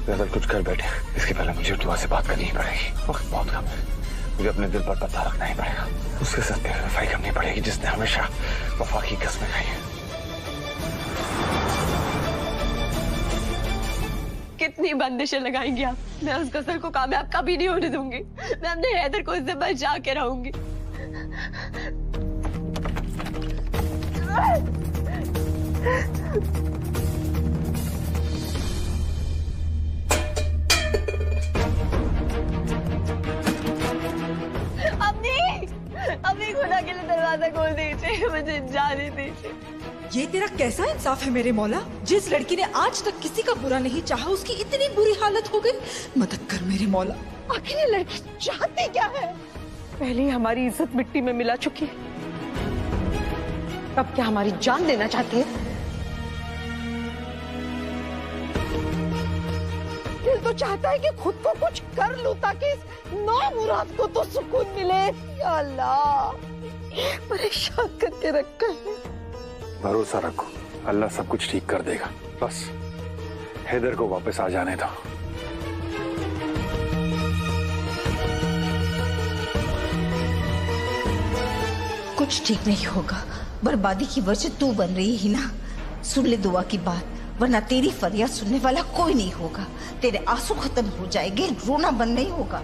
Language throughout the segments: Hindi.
गजल कुछ कर बैठे, इसके पहले मुझे दुआ से बात करनी ही पड़ेगी। वक्त बहुत कम है, मुझे अपने दिल पर पत्ता रखना ही पड़ेगा। उसके साथ बेवफाई करनी पड़ेगी जिसने हमेशा वफा की कसमें खाई है। कितनी बंदिशें लगाएंगी आप? मैं उस गजल को कामयाब कभी नहीं होने दूंगी। मैं अपने हैदर को इससे बचा के रहूंगी। अभी खुदा के लिए दरवाजा खोल दीजिए, मुझे जाने दीजिए। ये तेरा कैसा इंसाफ है मेरे मौला? जिस लड़की ने आज तक किसी का बुरा नहीं चाहा, उसकी इतनी बुरी हालत हो गई। मदद कर मेरे मौला। आखिर ये लड़की चाहती क्या है? पहले ही हमारी इज्जत मिट्टी में मिला चुकी है, अब क्या हमारी जान देना चाहती है? दिल तो चाहता है कि खुद को कुछ कर लूं ताकि इस नामुराद को तो सुकून मिले। या अल्लाह, परेशान करके रखा है। भरोसा रखो, अल्लाह सब कुछ ठीक कर देगा। बस हैदर को वापस आ जाने दो। कुछ ठीक नहीं होगा, बर्बादी की वजह तू बन रही है ना। सुन ले दुआ की बात, वरना तेरी फरियाद सुनने वाला कोई नहीं होगा। तेरे आंसू खत्म हो जाएंगे, रोना बंद नहीं होगा।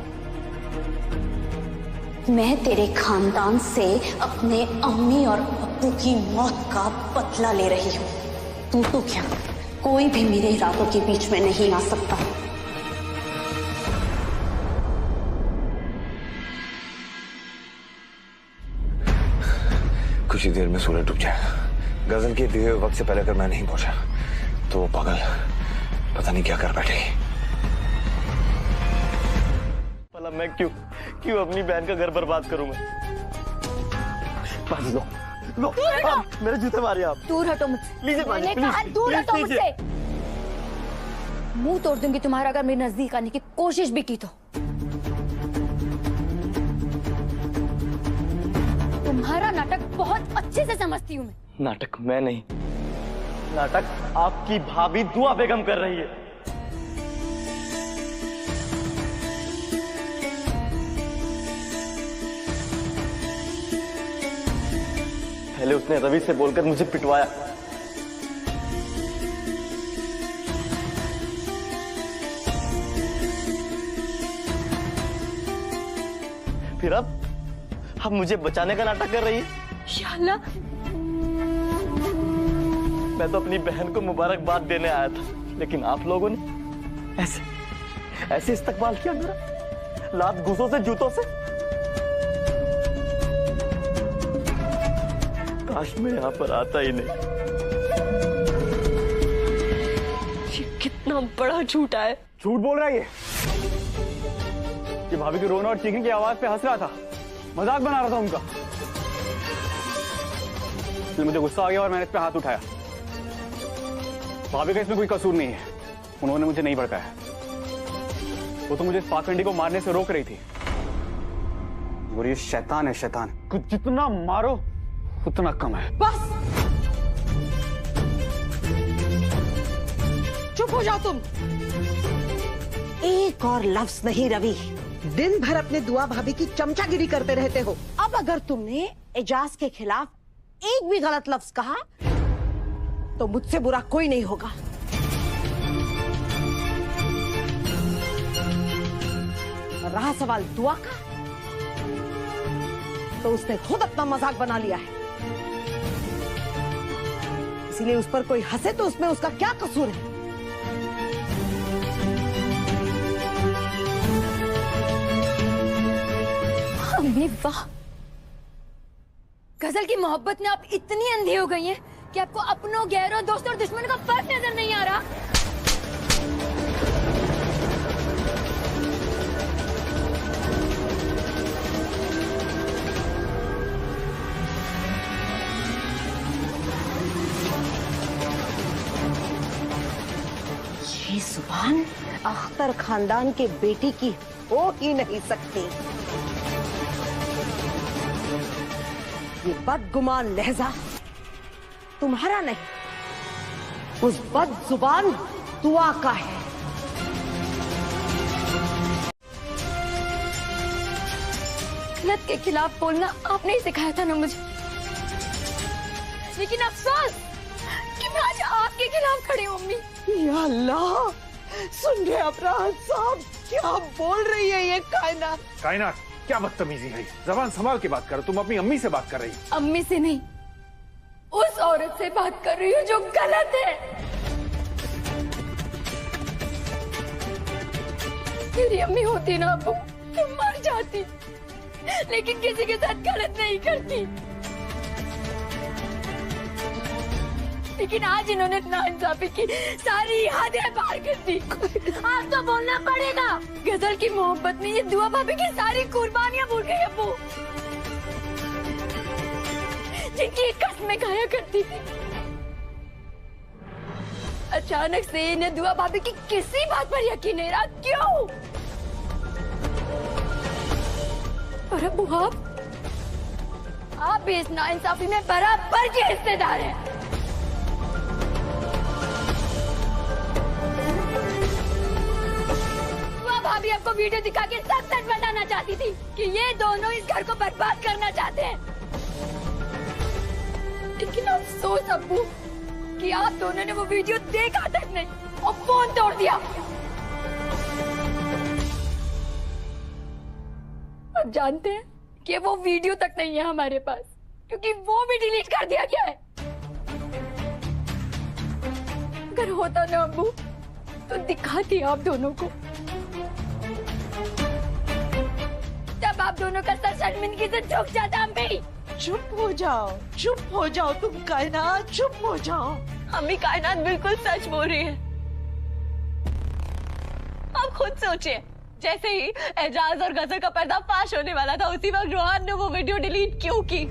मैं तेरे खानदान से अपने अम्मी और अब्बू की मौत का बदला ले रही हूँ। तू तो क्या, कोई भी मेरे इरादों के बीच में नहीं आ सकता। कुछ ही देर में सूरज डूब जाएगा। गजल के दिए हुए वक्त से पहले अगर मैं नहीं पहुंचा तो वो पागल पता नहीं क्या कर बैठेगी। भला मैं क्यों अपनी बहन का घर बर्बाद करूं? मैं लो, मेरे जूते मारिए आप। दूर हटो मुझसे। लीजिए मैंने कहा दूर हटो मुझसे। मुंह तोड़ दूंगी तुम्हारा अगर मेरे नजदीक आने की कोशिश भी की तो। तुम्हारा नाटक बहुत अच्छे से समझती हूँ मैं। नाटक मैं नहीं, नाटक आपकी भाभी दुआ बेगम कर रही है। पहले उसने रवि से बोलकर मुझे पिटवाया, फिर अब मुझे बचाने का नाटक कर रही है। या अल्लाह, मैं तो अपनी बहन को मुबारकबाद देने आया था, लेकिन आप लोगों ने ऐसे इस्तकबाल किया मेरा, लात घूसों से, जूतों से। काश मैं यहाँ पर आता ही नहीं। ये कितना बड़ा झूठा है। झूठ बोल रहा है ये भाभी के रोना और चीखने की आवाज पे हंस रहा था, मजाक बना रहा था उनका। फिर मुझे गुस्सा आ गया और मैंने इस पे हाथ उठाया। भाभी का इसमें कोई कसूर नहीं है, उन्होंने मुझे नहीं भड़काया। वो तो मुझे इस पाखंडी को मारने से रोक रही थी। और ये शैतान है, शैतान। कुछ जितना मारो उतना कम है। बस चुप हो जाओ तुम। एक और लफ्ज नहीं रवि, दिन भर अपने दुआ भाभी की चमचागिरी करते रहते हो। अब अगर तुमने एजाज के खिलाफ एक भी गलत लफ्ज कहा तो मुझसे बुरा कोई नहीं होगा। रहा सवाल दुआ का, तो उसने खुद अपना मजाक बना लिया है, इसीलिए उस पर कोई हंसे तो उसमें उसका क्या कसूर है? अम्मी वाह, गजल की मोहब्बत में आप इतनी अंधी हो गई हैं कि आपको अपनों, गैरों, दोस्तों और दुश्मनों का फर्क नजर नहीं आ रहा। ये जुबान अख्तर खानदान के बेटी की हो ही नहीं सकती। ये बदगुमान लहजा तुम्हारा नहीं, उस बदजुबान दुआ का है। गलत के खिलाफ बोलना आपने ही सिखाया था ना मुझे। लेकिन अफसोस कि मैं आज आपके खिलाफ खड़ी हूँ अम्मी। या अल्लाह, सुन रहे अपराध साहब, क्या बोल रही है ये कायनात? कायनात क्या बदतमीजी है, जबान संभाल के बात करो। तुम अपनी अम्मी से बात कर रही हो। अम्मी से नहीं, उस औरत से बात कर रही हूँ जो गलत है। मेरी अम्मी होती ना अब्बू तो मर जाती, लेकिन किसी के साथ गलत नहीं करती। लेकिन आज इन्होंने नाइंसाफी की, सारी हदें पार कर दी। आप तो बोलना पड़ेगा, गजल की मोहब्बत में ये दुआ भाभी की सारी कुर्बानियां भूल गई अब्बू, जिनकी कसमें खाया करती थी। अचानक से इन्हें दुआ भाभी की किसी बात पर यकीन नहीं रहा, क्यों? और अब्बू आप भी इस नाइंसाफी में बराबर के हिस्सेदार हैं। भाभी आपको वीडियो दिखा के सब सच बताना चाहती थी कि ये दोनों इस घर को बर्बाद करना चाहते हैं। लेकिन अफसोस अब्बू कि आप दोनों ने वो वीडियो देखा तक नहीं और फोन तोड़ दिया। अब जानते हैं कि वो वीडियो तक नहीं है हमारे पास, क्योंकि वो भी डिलीट कर दिया गया है। अगर होता ना अब्बू तो दिखाती आप दोनों को, तब आप दोनों का सर शर्मिंदगी से झुक जाता। अम्मी चुप हो जाओ, चुप हो जाओ तुम कायनात, चुप हो जाओ। अम्मी कायनात बिल्कुल सच बोल रही है। आप खुद सोचिए, जैसे ही एजाज और गजल का पर्दाफाश होने वाला था, उसी वक्त रोहान ने वो वीडियो डिलीट क्यों की?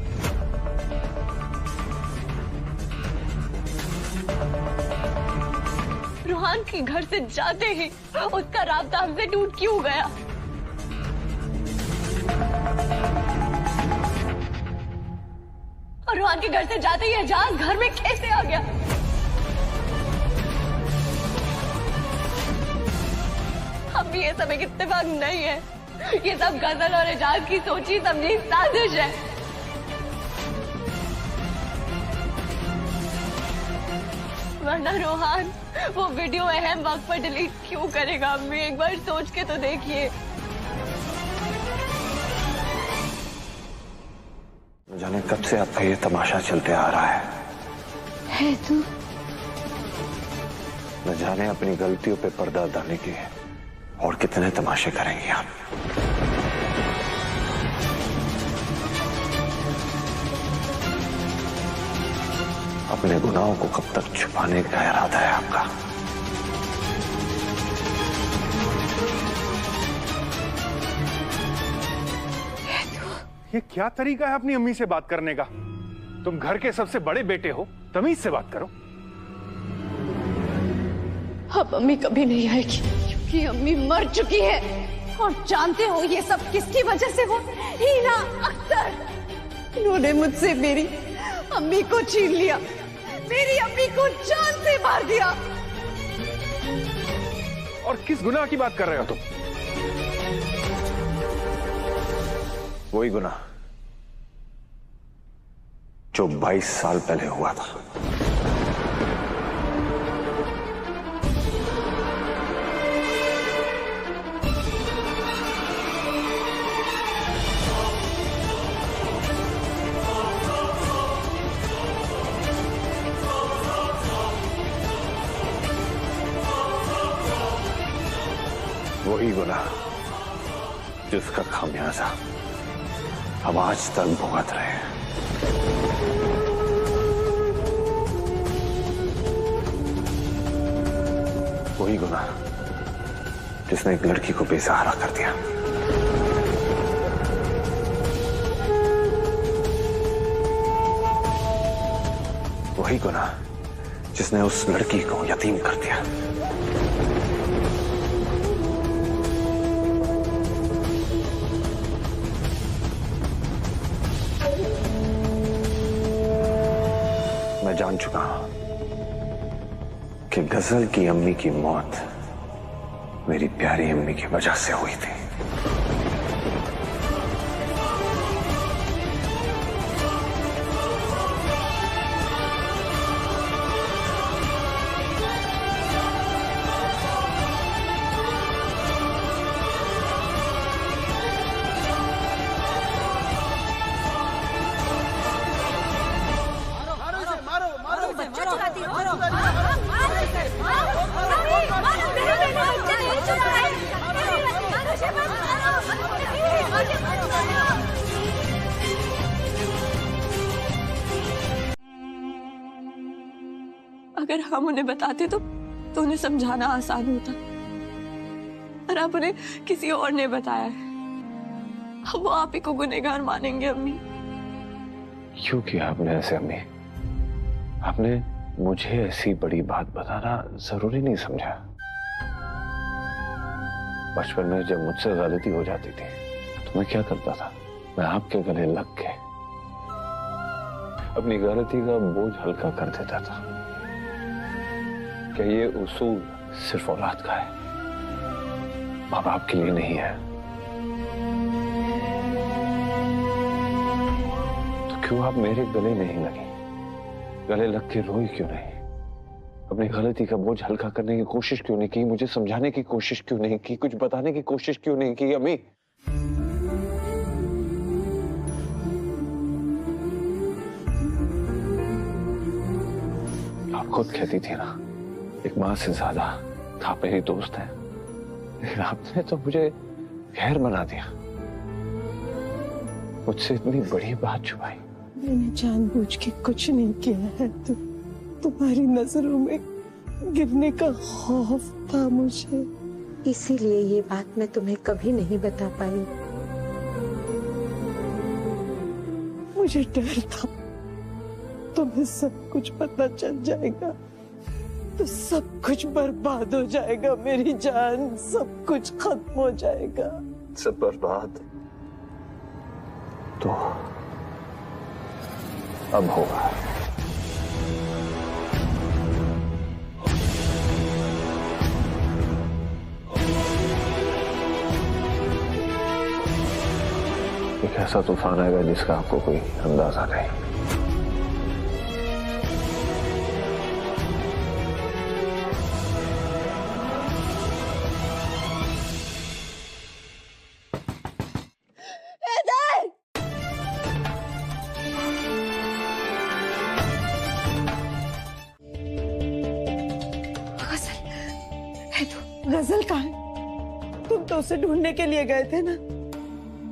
रोहान के घर से जाते ही उसका राब्ता हमसे टूट क्यों गया? और रोहान के घर से जाते ही एजाज घर में कैसे आ गया? अम्मी ये सब एक इत्तेफाक नहीं है, ये सब गजल और एजाज की सोची समझी साजिश है। वरना रोहान वो वीडियो अहम वक्त पर डिलीट क्यों करेगा? अम्मी एक बार सोच के तो देखिए। जाने कब से आपका ये तमाशा चलते आ रहा है तू न जाने अपनी गलतियों पे पर्दा डालने के और कितने तमाशे करेंगे आप। अपने गुनाहों को कब तक छुपाने का इरादा है आपका? ये क्या तरीका है अपनी अम्मी से बात करने का? तुम घर के सबसे बड़े बेटे हो, तमीज से बात करो। अब अम्मी कभी नहीं आएगी, क्योंकि अम्मी मर चुकी है। और जानते हो ये सब किसकी वजह से हो? हीना अख्तर। इन्होंने मुझसे मेरी अम्मी को छीन लिया, मेरी अम्मी को जान से मार दिया। और किस गुनाह की बात कर रहे हो तुम? वही गुनाह जो 22 साल पहले हुआ था। वही गुनाह जिसका खामियाजा हम आज तक भुगत रहे हैं। वही गुनाह जिसने एक लड़की को बेसहारा कर दिया। वही गुनाह जिसने उस लड़की को यतीम कर दिया। मैं जान चुका हूं कि गजल की अम्मी की मौत मेरी प्यारी अम्मी की वजह से हुई थी। अगर हम उन्हें बताते तो उन्हें समझाना आसान होता, और अब उन्हें किसी और ने बताया है। अब वो आप ही को गुनहगार मानेंगे अम्मी। क्यों किया आपने ऐसे अम्मी? आपने मुझे ऐसी बड़ी बात बताना जरूरी नहीं समझा। बचपन में जब मुझसे गलती हो जाती थी तो मैं क्या करता था? मैं आपके गले लग के अपनी गलती का बोझ हल्का कर देता था। क्या ये उसूल सिर्फ औलाद का है, माँ बाप के लिए नहीं है? तो क्यों आप मेरे गले नहीं लगी? गले लग के रोई क्यों नहीं? अपनी गलती का बोझ हल्का करने की कोशिश क्यों नहीं की? मुझे समझाने की कोशिश क्यों नहीं की? कुछ बताने की कोशिश क्यों नहीं की अम्मी? आप खुद कहती थी ना, एक माँ से ज्यादा आप मेरी दोस्त हैं, लेकिन आपने तो मुझे गैर बना दिया, मुझसे इतनी बड़ी बात छुपाई। मैंने जानबूझ के कुछ नहीं किया है, तुम्हारी नजरों में गिरने का खौफ था मुझे, इसीलिए ये बात मैं तुम्हें कभी नहीं बता पाई। मुझे डर था तुम्हें सब कुछ पता चल जाएगा तो सब कुछ बर्बाद हो जाएगा मेरी जान, सब कुछ खत्म हो जाएगा। सब बर्बाद तो अब होगा। एक ऐसा तूफान आएगा जिसका आपको कोई अंदाजा नहीं। गजल कहाँ है? तुम तो उसे ढूंढने के लिए गए थे ना,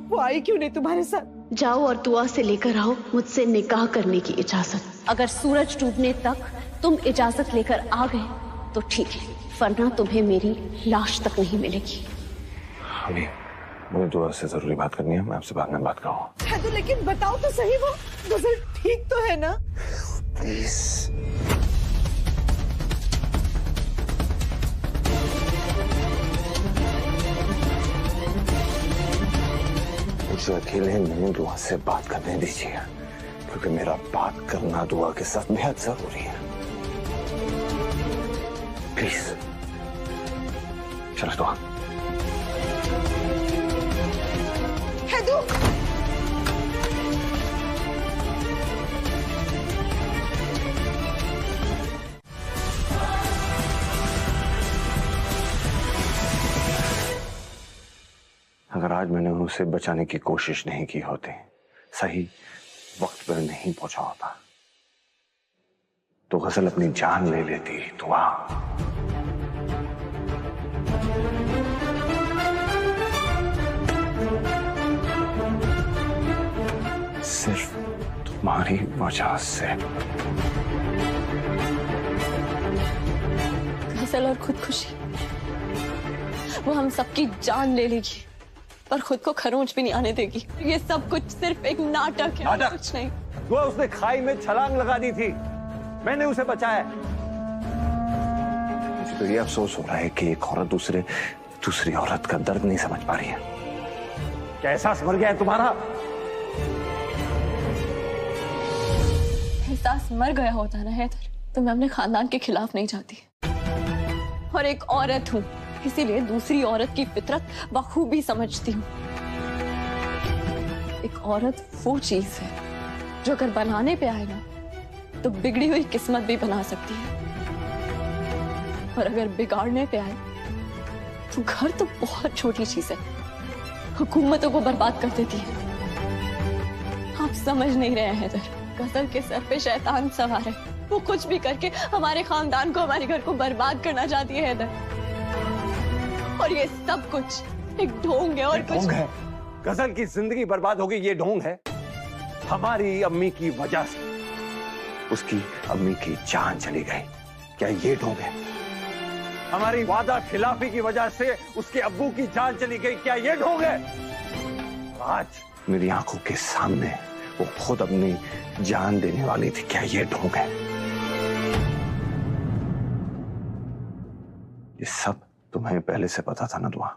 वो आई क्यों नहीं तुम्हारे साथ? जाओ और दुआ से लेकर आओ मुझसे निकाह करने की इजाजत। अगर सूरज डूबने तक तुम इजाजत लेकर आ गए तो ठीक है, वरना तुम्हें मेरी लाश तक नहीं मिलेगी। अभी मुझे दुआ से जरूरी बात करनी है, मैं आपसे बाद में बात करूँ। है तो, लेकिन बताओ तो सही, वो गजल ठीक तो है ना? प्लीज। मुझे अकेले मुंह दुआ से बात करने दीजिए, क्योंकि मेरा बात करना दुआ के साथ बेहद जरूरी है। प्लीज चलो दुआ। अगर आज मैंने उसे बचाने की कोशिश नहीं की होती, सही वक्त पर नहीं पहुंचा होता, तो गजल अपनी जान ले लेती। दुआ सिर्फ तुम्हारी वजह से। गजल और खुदकुशी, वो हम सबकी जान ले लेगी पर खुद को खरोंच भी नहीं आने देगी। ये सब कुछ सिर्फ एक नाटक है, कुछ नहीं। वो उसने खाई में छलांग लगा दी थी, मैंने उसे बचाया। मुझे तो ये अफसोस हो रहा है कि एक औरत दूसरी औरत का दर्द नहीं समझ पा रही है। क्या एहसास मर गया है तुम्हारा? एहसास मर गया होता ना हैदर तो मैं अपने खानदान के खिलाफ नहीं जाती, और एक औरत हूँ इसीलिए दूसरी औरत की फितरत बखूबी समझती हूँ। एक औरत वो चीज है जो अगर बनाने पे आए ना तो बिगड़ी हुई किस्मत भी बना सकती है, और अगर बिगाड़ने पे आए तो घर तो बहुत छोटी चीज है, हुकूमतों को बर्बाद कर देती है। आप समझ नहीं रहे हैं हैदर, गजल के सर पे शैतान सवार है, वो कुछ भी करके हमारे खानदान को, हमारे घर को बर्बाद करना चाहती है हैदर। और ये सब कुछ एक ढोंग है, और कुछ है। गजल की जिंदगी बर्बाद हो गई, ये ढोंग है हमारी अम्मी की वजह से। उसकी अम्मी की जान चली गई, क्या ये ढोंग है? हमारी वादा खिलाफी की वजह से उसके अब्बू की जान चली गई, क्या ये ढोंग है? आज मेरी आंखों के सामने वो खुद अपनी जान देने वाली थी, क्या ये ढोंग है? ये सब तुम्हें पहले से पता था ना दुआ?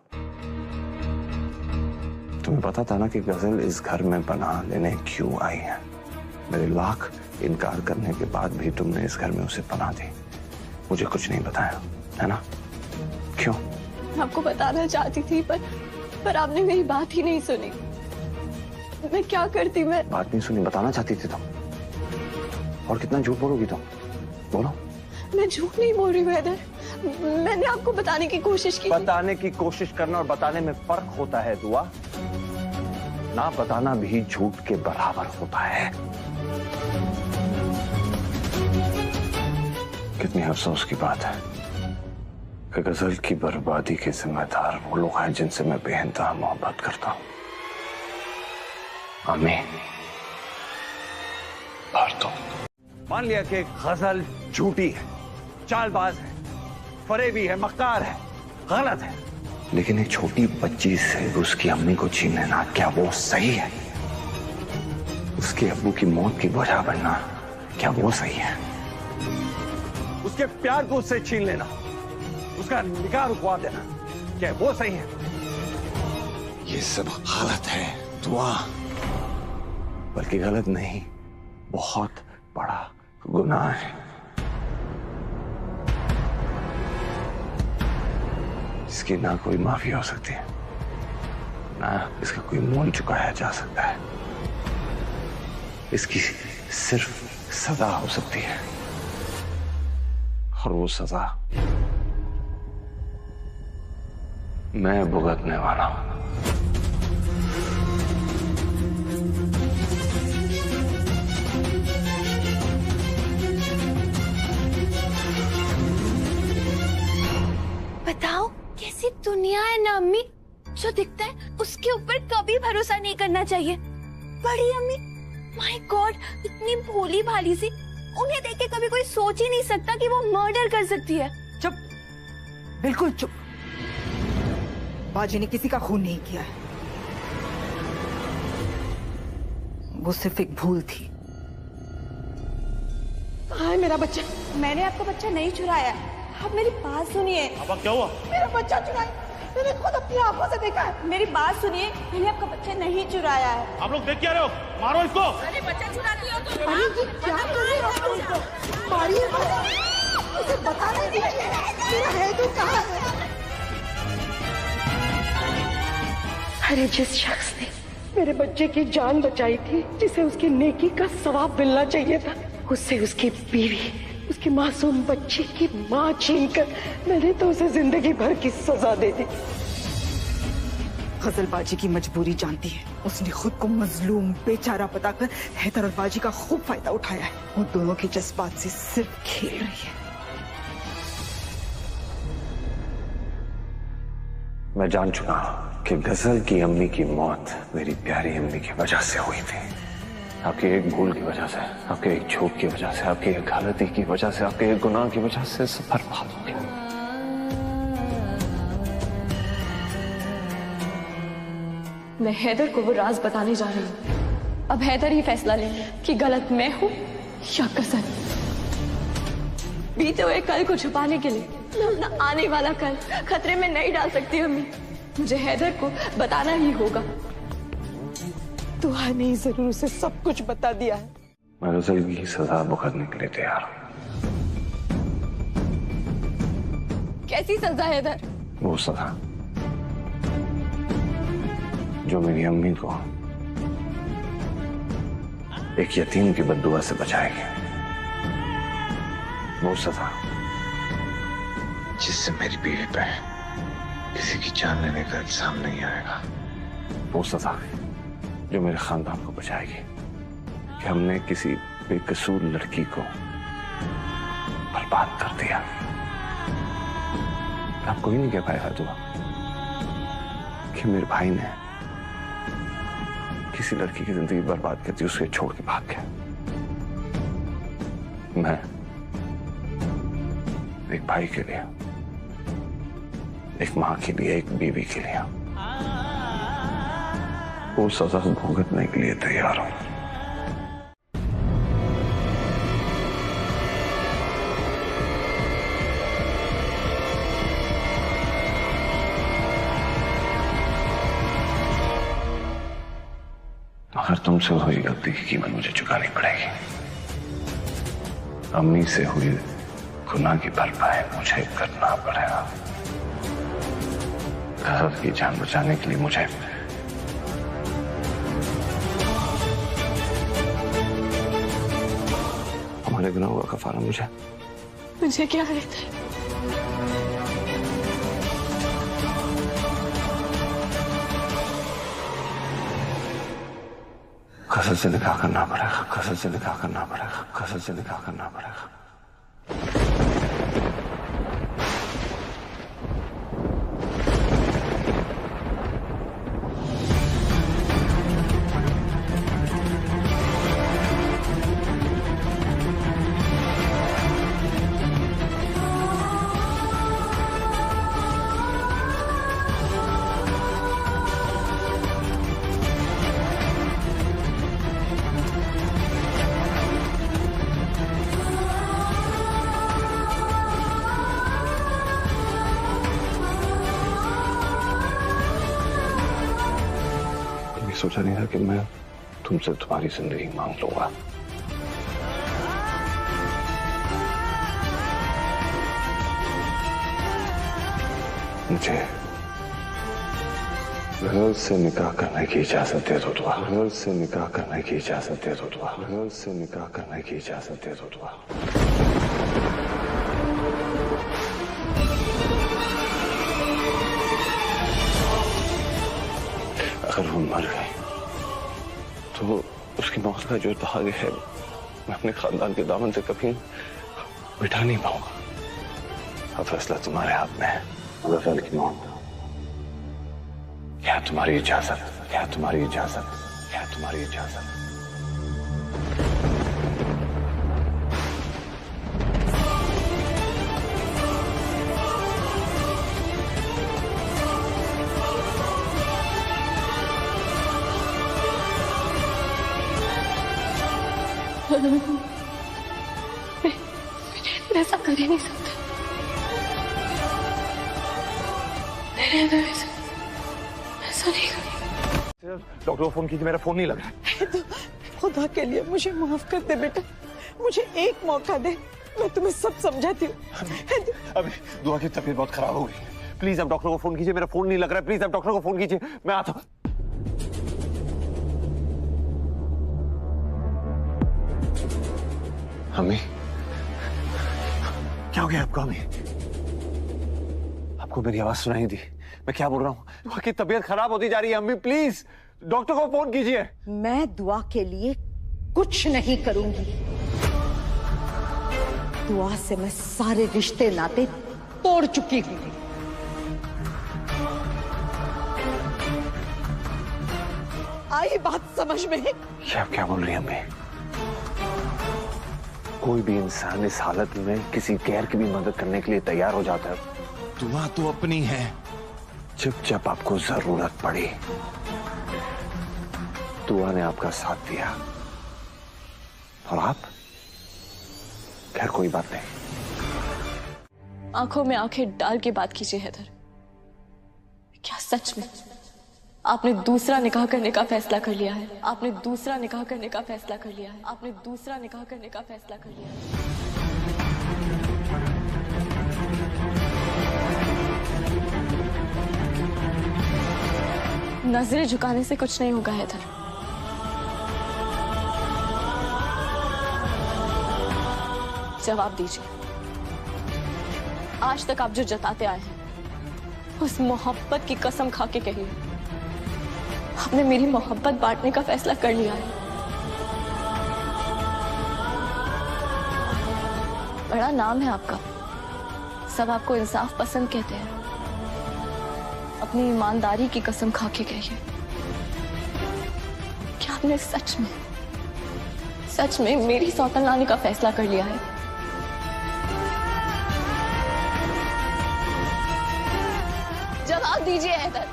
तुम्हें पता था ना कि गजल इस घर में पनाह लेने क्यों आई है? मेरे लाख इनकार करने के बाद भी तुमने इस घर में उसे पनाह दी, मुझे कुछ नहीं बताया, है ना? क्यों? मैं आपको बताना चाहती थी पर आपने मेरी बात ही नहीं सुनी। मैं क्या करती? मैं बात नहीं सुनी, बताना चाहती थी तुम। और कितना झूठ बोलोगी तुम? बोलो। मैं झूठ नहीं बोल रही हूँ हैदर, मैंने आपको बताने की कोशिश की। बताने की कोशिश करना और बताने में फर्क होता है दुआ। ना बताना भी झूठ के बराबर होता है। कितनी अफसोस की बात है कि गजल की बर्बादी के जिम्मेदार वो लोग हैं जिनसे मैं बेइंतहा मोहब्बत करता हूं। अम्मी और तुम। मान लिया कि गजल झूठी है, चालबाज है, फरेबी है, मक्कार है, गलत है, लेकिन एक छोटी बच्ची से उसकी अम्मी को छीन लेना, क्या वो सही है? उसके अब्बू की मौत की वजह बनना, क्या वो सही है? उसके प्यार को उससे छीन लेना, उसका निकाह रुकवा देना, क्या वो सही है? ये सब गलत है दुआ। बल्कि गलत नहीं, बहुत बड़ा गुनाह है, इसकी ना कोई माफी हो सकती है, ना इसका कोई मोल चुकाया जा सकता है। इसकी सिर्फ सजा हो सकती है, और वो सजा मैं भुगतने वाला हूं। बताओ कैसी दुनिया है ना अम्मी, जो दिखता है उसके ऊपर कभी भरोसा नहीं करना चाहिए। बड़ी अम्मी, माय गॉड, इतनी भोली भाली सी, उन्हें देख के कभी कोई सोच ही नहीं सकता कि वो मर्डर कर सकती है। चुप, बिल्कुल चुप। बाजी ने किसी का खून नहीं किया है, वो सिर्फ एक भूल थी। कहाँ है मेरा बच्चा? मैंने आपका बच्चा नहीं चुराया, आप मेरी बात सुनिए। अब क्या हुआ? मेरा बच्चा चुराया, मैंने खुद अपनी आंखों से देखा है। मेरी बात सुनिए, मैंने आपका बच्चा नहीं चुराया है। आप लोग देख क्या रहे हो? मारो इसको। अरे बच्चा चुरा लिया तो अरे ये क्या कर रहे हो तुम? मारिए मुझे बता नहीं दीजिए, मेरा हैदू कहाँ है? अरे जिस शख्स ने मेरे बच्चे की जान बचाई थी, जिसे उसकी नेकी का सवाब मिलना चाहिए था, उससे उसकी बीवी, उसकी मासूम बच्ची की माँ छीनकर मैंने तो उसे जिंदगी भर की सजा दे दी। गजल बाजी की मजबूरी जानती है, उसने खुद को मजलूम बेचारा बताकर हैदर और बाजी का खूब फायदा उठाया है। वो दोनों के जज्बात से सिर्फ खेल रही है। मैं जान चुका हूं कि गजल की अम्मी की मौत मेरी प्यारी अम्मी की वजह से हुई थी। आपकी एक भूल की वजह से, आपके एक झूठ की वजह से, आपकी एक गलती की वजह से, आपके एक गुनाह की वजह से सब बर्बाद हो गया। मैं हैदर को वो राज बताने जा रही हूँ। अब हैदर ही फैसला लेंगे कि गलत मैं हूँ या गजल। बीते हुए कल को छुपाने के लिए मैं अपना आने वाला कल खतरे में नहीं डाल सकती अम्मी। मुझे हैदर को बताना ही होगा। दुआ ने जरूर उसे सब कुछ बता दिया है। मैं गजल की सजा भुगतने के लिए तैयार हूँ। कैसी सजा हैदर? वो सजा जो मेरी अम्मी को एक यतीम की बद्दुआ से बचाएगी। वो सजा जिससे मेरी बीवी पे किसी की जान लेने का इल्जाम नहीं आएगा। वो सजा जो मेरे खानदान को बचाएगी कि हमने किसी बेकसूर लड़की को बर्बाद कर दिया। आपको ही नहीं कह पाएगा दुआ कि मेरे भाई ने किसी लड़की की जिंदगी बर्बाद कर दी, उसके छोड़ के भाग गया। मैं एक भाई के लिए, एक माँ के लिए, एक बीवी के लिए वो सजा भुगतने के लिए तैयार हूं। मगर तुमसे हुई गलती की कीमत मुझे चुकानी पड़ेगी। अम्मी से हुई गुनाह की भरपाई मुझे करना पड़ेगा। घर की जान बचाने के लिए मुझे हमारे गुनाहों का कफारा मुझे क्या रहता है? कसम से निकाह करना पड़ेगा, कसम से निकाह करना पड़ेगा, कसम से निकाह करना पड़ेगा। सोचा नहीं था कि मैं तुमसे तुम्हारी जिंदगी मांग लूंगा। मुझे घर से निकाह करने की इजाजत दे दो दुआ। घर से निकाह करने की इजाजत दे दो दुआ। घर से निकाह करने की इजाजत दे दो दुआ। अगर वो मर गई तो उसकी मौत का जो दाग है मैं अपने खानदान के दामन से कभी मिटा नहीं पाऊंगा। अब फैसला तुम्हारे हाथ में है। गजल की मौत, क्या तुम्हारी इजाजत, क्या तुम्हारी इजाजत, क्या तुम्हारी इजाजत। मैं ऐसा कर ही नहीं सकता। ऐसा नहीं कर। डॉक्टर को फोन कीजिए, मेरा फोन नहीं लग रहा। तो खुदा के लिए मुझे माफ कर दे बेटा, मुझे एक मौका दे, मैं तुम्हें सब समझाती हूँ। अभी दुआ की तबीयत बहुत खराब हो गई। प्लीज आप डॉक्टर को फोन कीजिए, मेरा फोन नहीं लग रहा है। प्लीज आप डॉक्टर को फोन कीजिए, मैं आता हूँ। अम्मी, क्या हो गया आपको? अम्मी, आपको मेरी आवाज सुनाई दी? मैं क्या बोल रहा हूँ? दुआ की तबीयत खराब होती जा रही है। अम्मी प्लीज डॉक्टर को फोन कीजिए। मैं दुआ के लिए कुछ नहीं करूंगी। दुआ से मैं सारे रिश्ते नाते तोड़ चुकी हूं। आई बात समझ में? ये आप क्या बोल रही हैं अम्मी? कोई भी इंसान इस हालत में किसी गैर की भी मदद करने के लिए तैयार हो जाता है। दुआ तो अपनी है। जब जब आपको जरूरत पड़ी दुआ ने आपका साथ दिया, और आप? खैर कोई बात नहीं। आंखों में आंखें डाल के बात कीजिए हैदर। क्या सच में आपने दूसरा निकाह करने का फैसला कर लिया है? आपने दूसरा निकाह करने का फैसला कर लिया है? आपने दूसरा निकाह करने का फैसला कर लिया है? नजरें झुकाने से कुछ नहीं होगा हैदर। जवाब दीजिए। आज तक आप जो जताते आए हैं उस मोहब्बत की कसम खा के कहिए, आपने मेरी मोहब्बत बांटने का फैसला कर लिया है। बड़ा नाम है आपका, सब आपको इंसाफ पसंद कहते हैं। अपनी ईमानदारी की कसम खा के कहिए, क्या आपने सच में मेरी सौतन लाने का फैसला कर लिया है? जवाब दीजिए हैदर।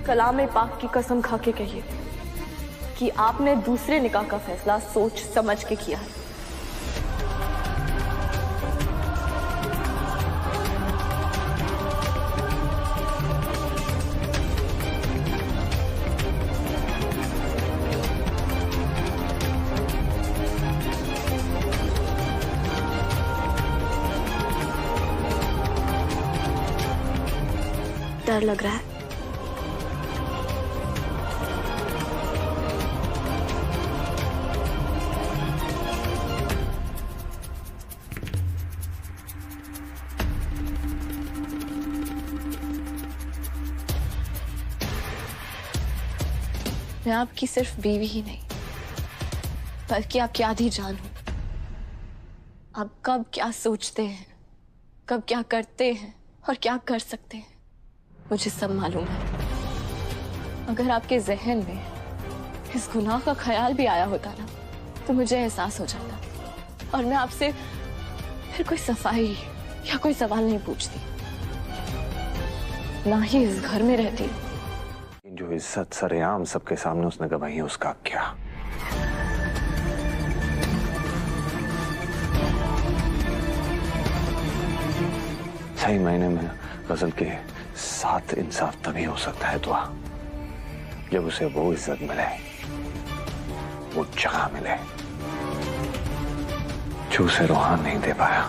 कलाम पाक की कसम खा के कहिए कि आपने दूसरे निकाह का फैसला सोच समझ के किया है। डर लग रहा है? मैं आपकी सिर्फ बीवी ही नहीं बल्कि आपकी आधी जान हूं। आप कब क्या सोचते हैं, कब क्या करते हैं और क्या कर सकते हैं, मुझे सब मालूम है। अगर आपके जहन में इस गुनाह का ख्याल भी आया होता ना तो मुझे एहसास हो जाता और मैं आपसे फिर कोई सफाई या कोई सवाल नहीं पूछती, ना ही इस घर में रहती। जो इज्जत सरेआम सबके सामने उसने गवाई है, उसका क्या? सही मायने में गजल के साथ इंसाफ तभी हो सकता है दुआ, जब उसे वो इज्जत मिले, वो जगह मिले जो उसे रूहान नहीं दे पाया,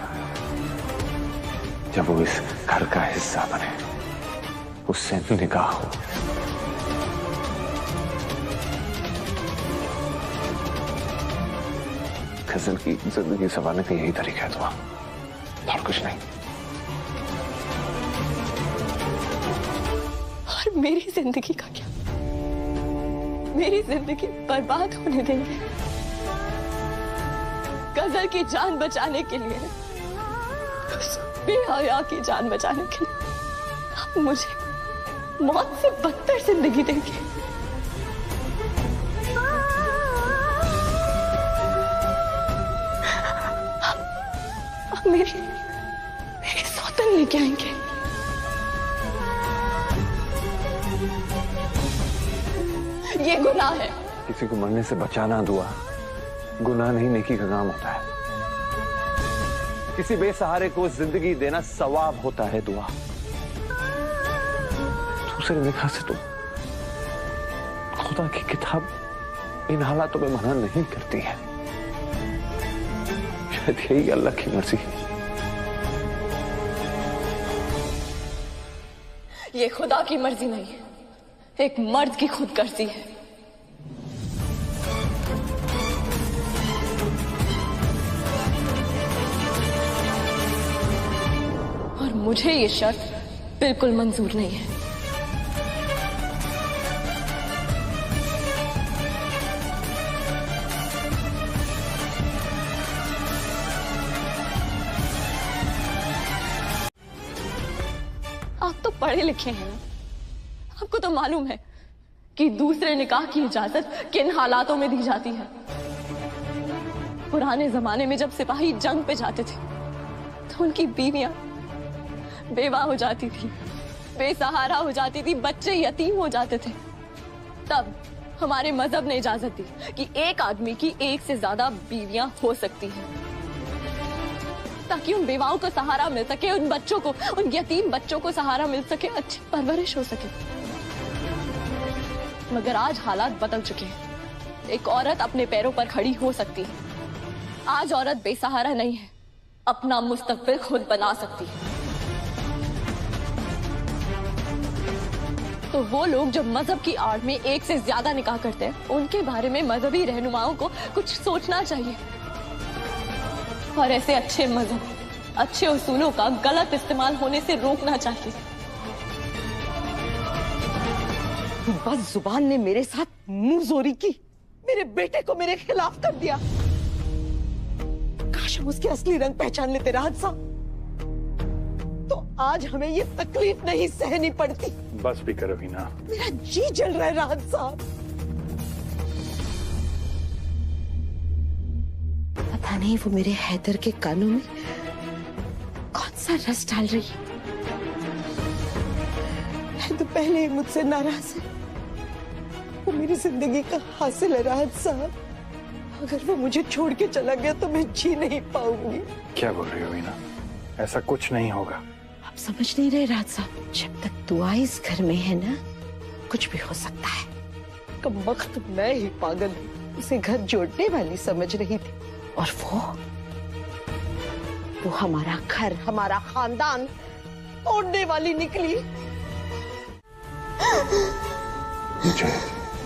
जब वो इस घर का हिस्सा बने, उससे निकाह हो। गजल की जिंदगी संवारने का यही तरीका है दुआ, और कुछ नहीं। और मेरी जिंदगी का क्या? मेरी जिंदगी बर्बाद होने देंगे गजल की जान बचाने के लिए, उस बेहया की जान बचाने के लिए आप मुझे मौत से बदतर जिंदगी देंगे। आप मेरी सौतन लेके आएंगे। ये गुनाह है। किसी को मरने से बचाना दुआ गुनाह नहीं, नेकी का काम होता है। किसी बेसहारे को जिंदगी देना सवाब होता है दुआ। दूसरे निकाह से तो खुदा की किताब इन हालातों में मना नहीं करती है। शायद यही अल्लाह की मर्जी है। ये खुदा की मर्जी नहीं है, एक मर्द की खुदगर्जी है। और मुझे ये शर्त बिल्कुल मंजूर नहीं है। आप तो पढ़े लिखे हैं ना, आपको तो मालूम है कि दूसरे निकाह की इजाजत किन हालातों में दी जाती है। पुराने जमाने में जब सिपाही जंग पे जाते थे तो उनकी बीवियां बेवा हो जाती थी, बेसहारा हो जाती थी, बच्चे यतीम हो जाते थे। तब हमारे मजहब ने इजाजत दी कि एक आदमी की एक से ज्यादा बीवियां हो सकती हैं, ताकि उन बेवाओं को सहारा मिल सके, उन बच्चों को, उन यतीम बच्चों को सहारा मिल सके, अच्छी परवरिश हो सके। मगर आज हालात बदल चुके हैं। एक औरत अपने पैरों पर खड़ी हो सकती है। आज औरत बेसहारा नहीं है, अपना मुस्तकबिल खुद बना सकती है। तो वो लोग जो मजहब की आड़ में एक से ज्यादा निकाह करते हैं, उनके बारे में मजहबी रहनुमाओं को कुछ सोचना चाहिए और ऐसे अच्छे मजहब, अच्छे उसूलों का गलत इस्तेमाल होने से रोकना चाहिए। बस जुबान ने मेरे साथ मुंहजोरी की, मेरे बेटे को मेरे खिलाफ कर दिया। काश हम उसके असली रंग पहचान लेते राहत साहब, तो आज हमें ये तकलीफ नहीं सहनी पड़ती। बस भी करो हीना। मेरा जी जल रहा है राहत साहब। पता नहीं वो मेरे हैदर के कानों में कौन सा रस डाल रही है। तो पहले ही मुझसे नाराज है। वो मेरी जिंदगी का हासिल है राहत साहब। अगर वो मुझे छोड़ के चला गया तो मैं जी नहीं पाऊंगी। क्या बोल रही हो हीना? ऐसा कुछ नहीं होगा। आप समझ नहीं रहे राहत साहब, जब तक दुआ इस घर में है ना, कुछ भी हो सकता है। कमबख्त मैं ही पागल हूँ, उसे घर जोड़ने वाली समझ रही थी, और वो हमारा घर, हमारा खानदान तोड़ने वाली निकली। मुझे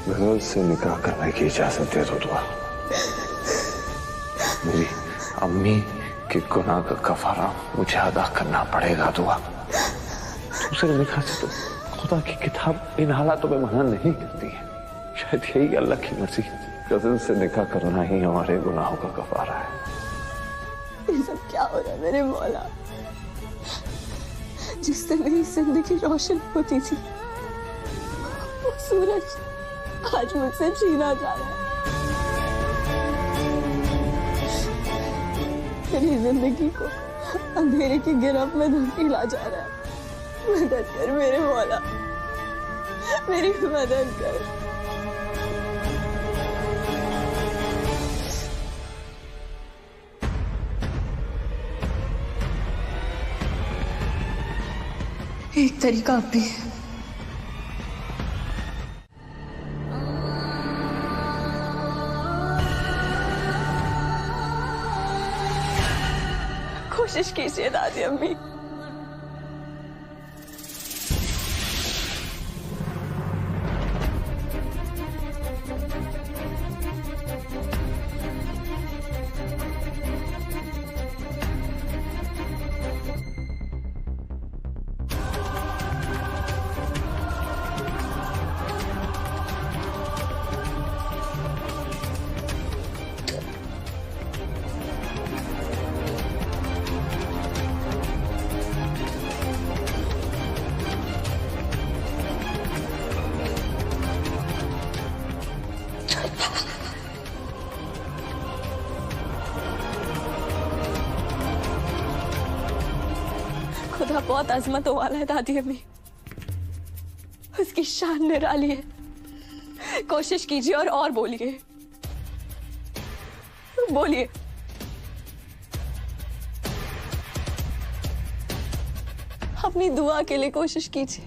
गजल से निकाह करने की इजाजत दे दो दुआ। मेरी अम्मी के गुनाह का कफारा मुझे अदा करना पड़ेगा दुआ। दूसरे निकाह से तो खुदा की किताब इन हालातों में मना नहीं करती है। शायद यही अल्लाह की मर्जी है। गजल से निकाह करना ही हमारे गुनाहों का कफारा है। ये सब क्या हो रहा है मेरे मौला? जिससे मेरी जिंदगी रोशन होती थी, वो सूरज आज मुझसे छीना जा रहा है। मेरी जिंदगी को अंधेरे की गिरफ्त में धकेला जा रहा है। मदद कर मेरे मौला, मेरी मदद कर। एक तरीका अब भी है। कोशिश कीजिए दादी अम्मी। खुदा बहुत अजमतों वाला है दादी अम्मी, उसकी शान निराली है। कोशिश कीजिए और बोलिए, बोलिए। अपनी दुआ के लिए कोशिश कीजिए।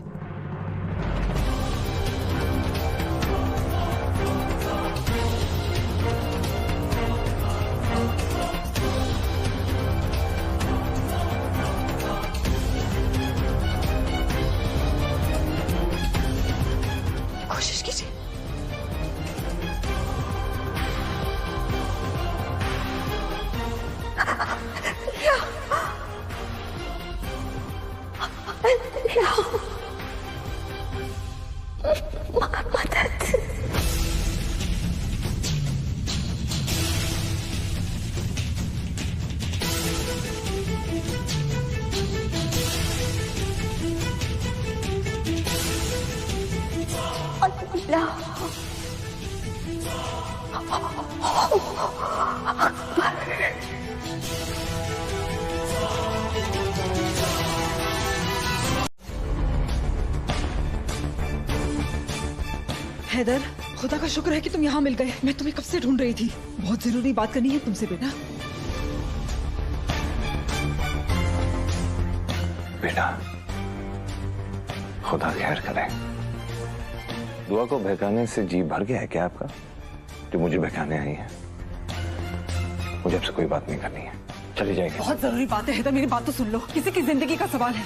कोशिश कीजिए। मदद। हैदर, खुदा का शुक्र है कि तुम यहाँ मिल गए। मैं तुम्हें कब से ढूंढ रही थी। बहुत जरूरी बात करनी है तुमसे बेटा। बेटा, खुदा खैर करे। दुआ को बहकाने से जी भर गया है क्या आपका, जो मुझे बहकाने आई है? मुझे आपसे कोई बात नहीं करनी है, चली जाएगी। बहुत जरूरी बात है हैदर, मेरी बात तो सुन लो। किसी की जिंदगी का सवाल है।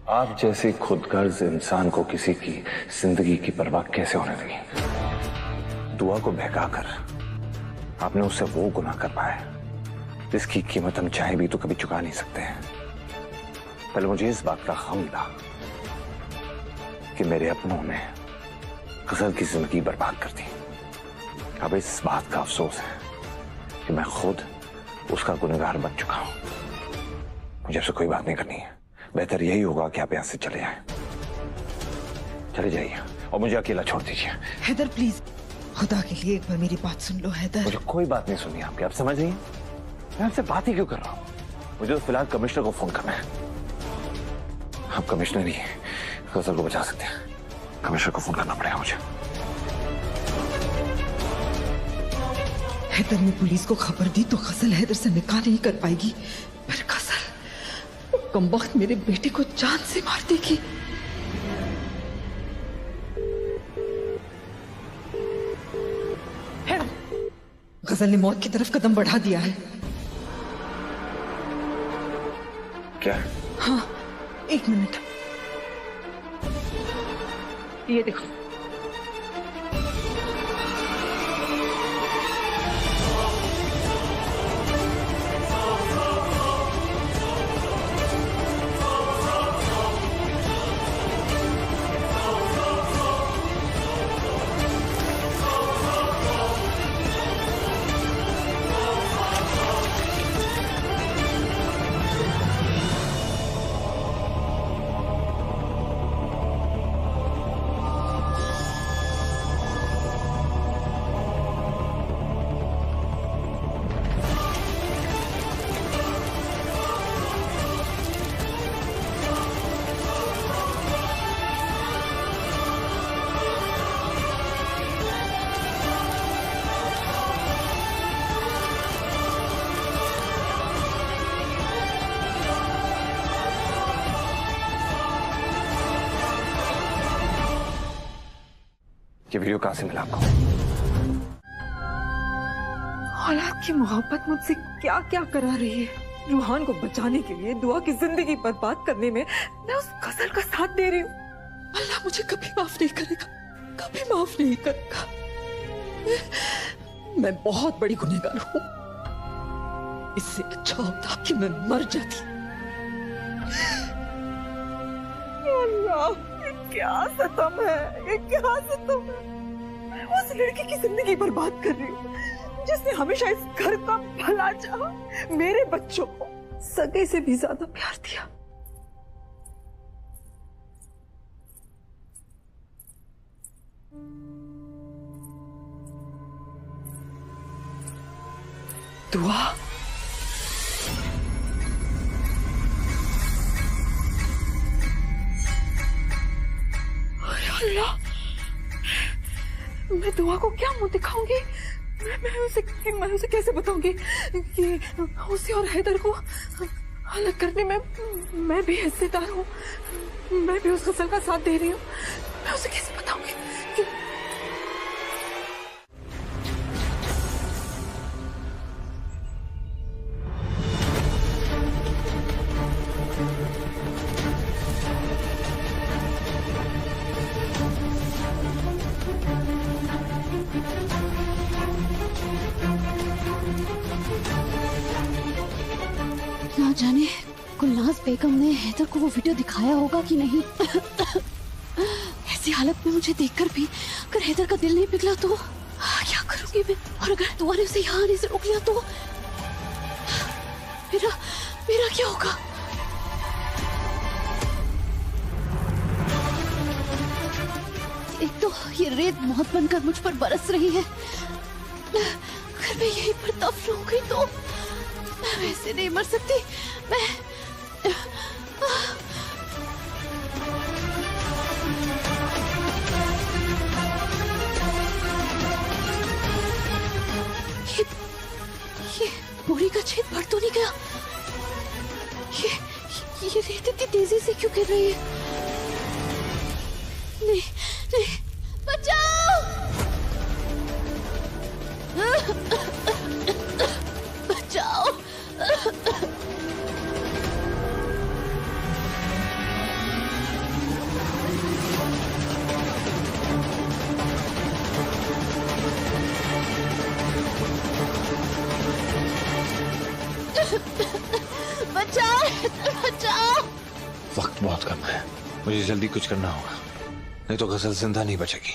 आप जैसे खुदगर्ज इंसान को किसी की जिंदगी की परवाह कैसे होने लगी? दुआ को बहकाकर आपने उससे वो गुनाह करवाया जिसकी कीमत हम चाहे भी तो कभी चुका नहीं सकते हैं। पहले मुझे इस बात का गम था कि मेरे अपनों ने गजल की जिंदगी बर्बाद कर दी। अब इस बात का अफसोस है कि मैं खुद उसका गुनहगार बन चुका हूं। मुझे आपसे कोई बात नहीं करनी है। बेहतर यही होगा कि आप यहां से चले जाएं। चले जाइए और मुझे अकेला छोड़ दीजिए। हैदर प्लीज, खुदा के लिए एक बार मेरी बात सुन लो हैदर। मुझे कोई बात नहीं सुनी आपकी, आप समझ रही हैं? मैं आपसे बात ही क्यों कर रहा हूं? मुझे तो फिलहाल कमिश्नर को फोन करना है। आप कमिश्नर ही गजल को बचा सकते हैं। कमिश्नर को फोन करना पड़ेगा मुझे। हैदर ने पुलिस को खबर दी तो गजल हैदर से निकाह नहीं कर पाएगी, पर गजल कमबख्त मेरे बेटे को जान से मार देगी। गजल ने मौत की तरफ कदम बढ़ा दिया है। क्या? हाँ, 1 मिनट। ये देखो। ये वीडियो कहां से मिला आपको? औलाद की मोहब्बत मुझसे क्या क्या करा रही है। रूहान को बचाने के लिए दुआ की जिंदगी बर्बाद करने में मैं उस गजल का साथ दे रही हूँ। अल्लाह मुझे कभी माफ नहीं करेगा, कभी माफ नहीं करेगा। मैं बहुत बड़ी गुनहगार हूँ। इससे अच्छा होता कि मैं मर जाती। अल्लाह, ये क्या सितम है, ये क्या सितम है। उस लड़की की जिंदगी बर्बाद कर रही हूँ जिसने हमेशा इस घर का भला चाहा, मेरे बच्चों को सगे से भी ज्यादा प्यार दिया। दुआ अल्लाह, मैं दुआ को क्या मुंह दिखाऊंगी? मैं उसे कैसे बताऊंगी कि उसे और हैदर को अलग करने में मैं भी हिस्सेदार हूँ, मैं भी उस गजल का साथ दे रही हूँ। मैं उसे कैसे बताऊंगी कि ना जाने गुलनाज बेगम ने हैदर को वो वीडियो दिखाया होगा कि नहीं। ऐसी हालत में मुझे देखकर भी अगर हैदर का दिल नहीं पिघला तो क्या करूंगी मैं? और अगर दुआ ने उसे यहाँ आने से रोक लिया तो मेरा क्या होगा? एक तो ये रेत मौत बनकर मुझ पर बरस रही है। अगर मैं यहीं पर दफन हो गई तो मैं वैसे नहीं मर सकती। मैं ये बोरी का छेद भर तो नहीं गया? ये रेत इतनी तेजी से क्यों गिर रही है? नहीं नहीं, बचाओ! बचाओ! बहुत कम है। मुझे जल्दी कुछ करना होगा, नहीं तो गजल जिंदा नहीं बचेगी।